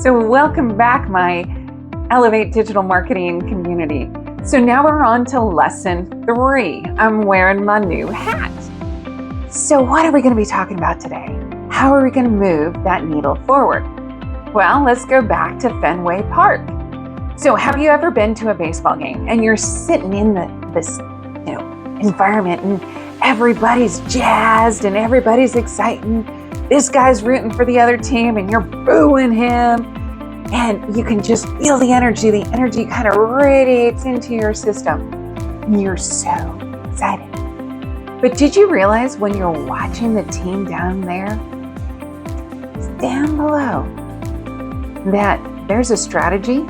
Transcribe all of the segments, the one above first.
So welcome back, my Elevate Digital Marketing community. So now we're on to lesson 3. I'm wearing my new hat. So what are we going to be talking about today? How are we going to move that needle forward? Well, let's go back to Fenway Park. So have you ever been to a baseball game and you're sitting in this environment and everybody's jazzed and everybody's excited. This guy's rooting for the other team and you're booing him, and you can just feel the energy kind of radiates into your system and you're so excited. But did you realize when you're watching the team down there, down below, that there's a strategy,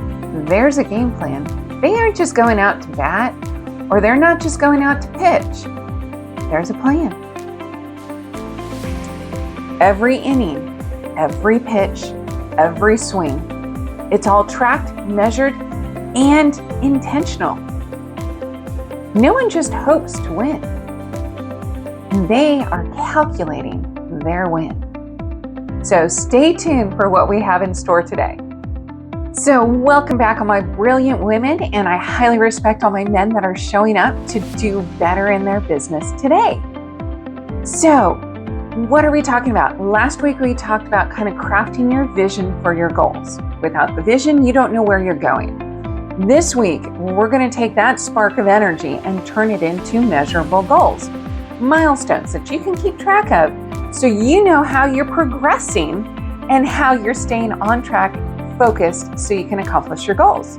there's a game plan. They aren't just going out to bat, or they're not just going out to pitch. There's a plan. Every inning, every pitch, every swing, it's all tracked, measured, and intentional. No one just hopes to win. They are calculating their win. So stay tuned for what we have in store today. So welcome back, all my brilliant women, and I highly respect all my men that are showing up to do better in their business today. So what are we talking about? Last week we talked about kind of crafting your vision for your goals. Without the vision, you don't know where you're going. This week, we're going to take that spark of energy and turn it into measurable goals, milestones that you can keep track of so you know how you're progressing and how you're staying on track, focused, so you can accomplish your goals.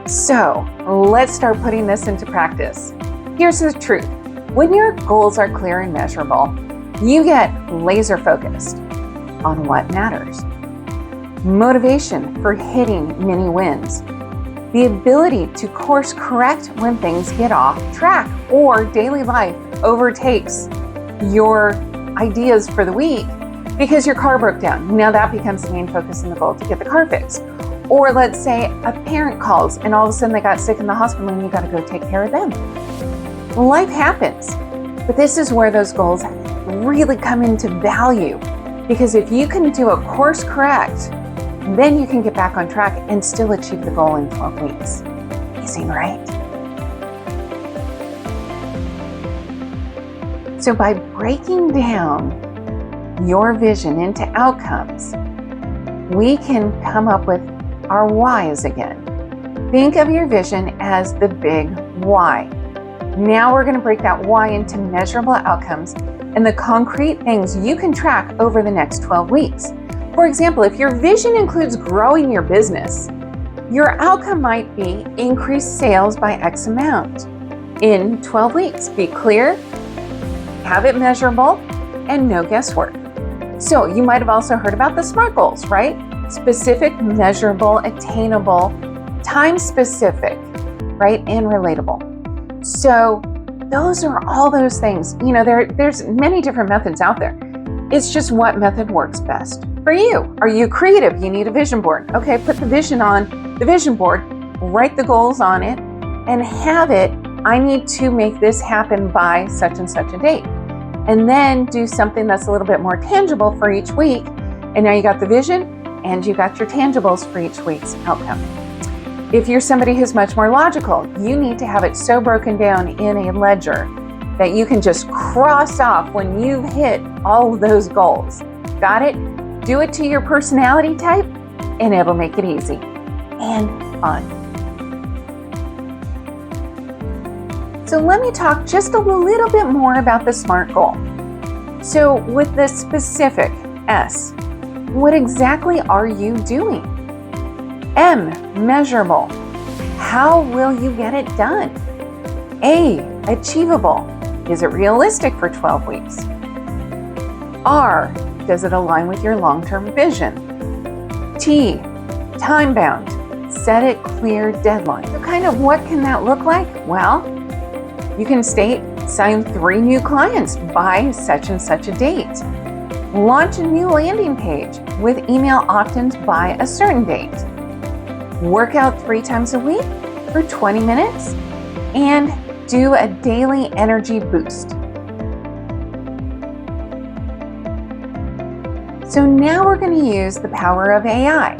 So let's start putting this into practice. Here's the truth. When your goals are clear and measurable, you get laser focused on what matters. Motivation for hitting mini wins. The ability to course correct when things get off track or daily life overtakes your ideas for the week because your car broke down. Now that becomes the main focus and the goal to get the car fixed. Or let's say a parent calls and all of a sudden they got sick in the hospital and you got to go take care of them. Life happens, but this is where those goals really come into value, because if you can do a course correct, then you can get back on track and still achieve the goal in 12 weeks. Amazing, right? So by breaking down your vision into outcomes, we can come up with our whys again. Think of your vision as the big why. Now we're going to break that why into measurable outcomes and the concrete things you can track over the next 12 weeks. For example, if your vision includes growing your business, your outcome might be increased sales by X amount in 12 weeks. Be clear, have it measurable, and no guesswork. So you might have also heard about the SMART goals, right? Specific, measurable, attainable, time specific, right? And relatable. So those are all those things. There's many different methods out there. It's just what method works best for you. Are you creative? You need a vision board. Okay, put the vision on the vision board, write the goals on it, and have it, I need to make this happen by such and such a date. And then do something that's a little bit more tangible for each week. And now you got the vision and you got your tangibles for each week's outcome. If you're somebody who's much more logical, you need to have it so broken down in a ledger that you can just cross off when you've hit all of those goals. Got it? Do it to your personality type and it'll make it easy and fun. So let me talk just a little bit more about the SMART goal. So with the specific S, what exactly are you doing? M, measurable. How will you get it done? A, achievable. Is it realistic for 12 weeks? R, does it align with your long-term vision? T, time-bound. Set it clear deadline. So kind of what can that look like? Well, you can state, sign 3 new clients by such and such a date. Launch a new landing page with email opt-ins by a certain date. Work out 3 times a week for 20 minutes and do a daily energy boost. So now we're going to use the power of AI.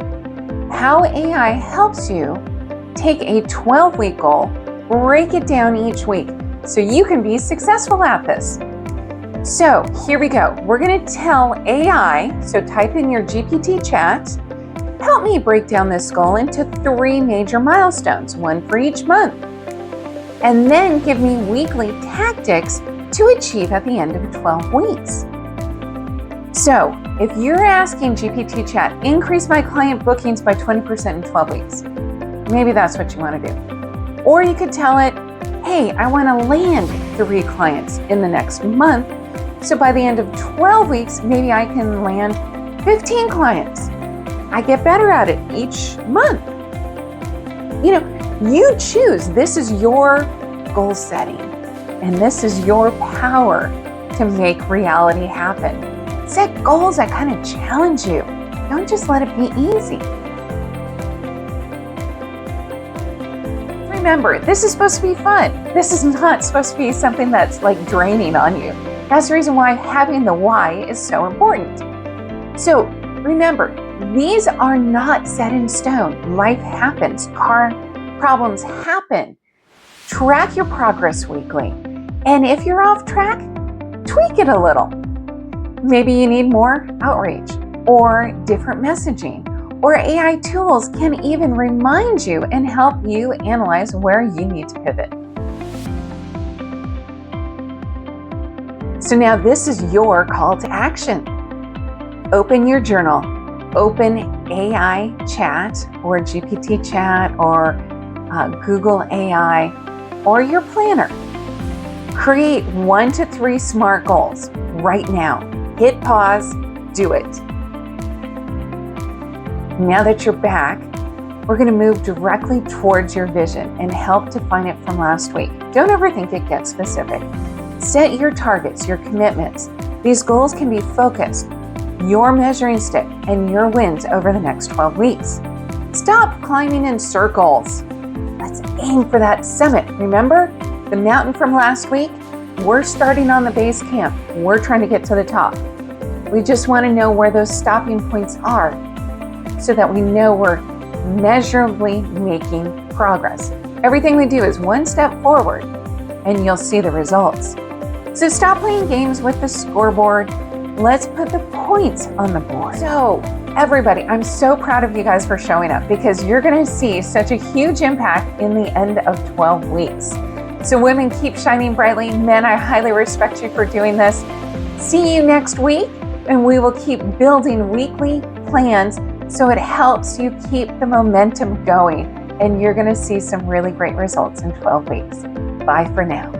How AI helps you take a 12-week goal, break it down each week so you can be successful at this. So here we go. We're going to tell AI, so type in your GPT chat, help me break down this goal into 3 major milestones, 1 for each month. And then give me weekly tactics to achieve at the end of 12 weeks. So if you're asking GPT chat, increase my client bookings by 20% in 12 weeks, maybe that's what you want to do. Or you could tell it, hey, I want to land 3 clients in the next month. So by the end of 12 weeks, maybe I can land 15 clients. I get better at it each month. You choose. This is your goal setting, and this is your power to make reality happen. Set goals that kind of challenge you. Don't just let it be easy. Remember, this is supposed to be fun. This is not supposed to be something that's like draining on you. That's the reason why having the why is so important. So remember, these are not set in stone. Life happens. Car problems happen. Track your progress weekly. And if you're off track, tweak it a little. Maybe you need more outreach or different messaging, or AI tools can even remind you and help you analyze where you need to pivot. So now this is your call to action. Open your journal, open AI chat or GPT chat or Google AI or your planner. Create 1 to 3 SMART goals right now. Hit pause, do it. Now that you're back, we're going to move directly towards your vision and help define it from last week. Don't overthink it, get specific. Set your targets, your commitments. These goals can be focused, your measuring stick, and your wins over the next 12 weeks. Stop climbing in circles. Let's aim for that summit. Remember the mountain from last week? We're starting on the base camp. We're trying to get to the top. We just want to know where those stopping points are so that we know we're measurably making progress. Everything we do is 1 step forward and you'll see the results. So stop playing games with the scoreboard. Let's put the points on the board. So everybody, I'm so proud of you guys for showing up because you're going to see such a huge impact in the end of 12 weeks. So women, keep shining brightly. Men, I highly respect you for doing this. See you next week, and we will keep building weekly plans so it helps you keep the momentum going, and you're going to see some really great results in 12 weeks. Bye for now.